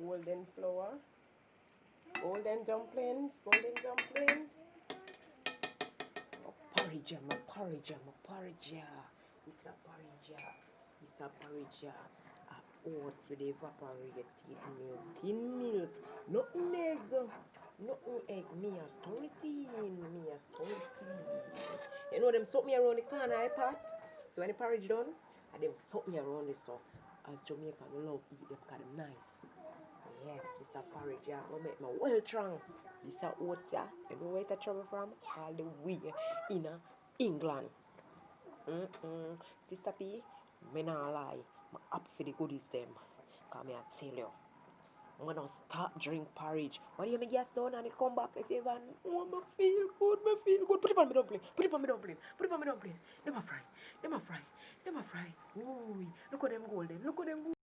golden flour, golden dumplings, oh, porridge, my porridge, it's a porridge, oats with evaporated milk, tin milk, nothing egg, me a story You know them soak me around the corner, pot. So when the porridge done, and them soak me around this so as Jamaican we love eat them because them nice. Yeah, this a porridge, yeah. Will make me well strong. This a oats, yeah. You know where it travel from? All the way in England. Sister P, me not lie. I'm up for the goodies them. Come here, tell you. I'm gonna start drink porridge. When you make gas down and it come back, if you even me feel good. Put it on me dumpling. Them a fry. Ooh, look at them golden.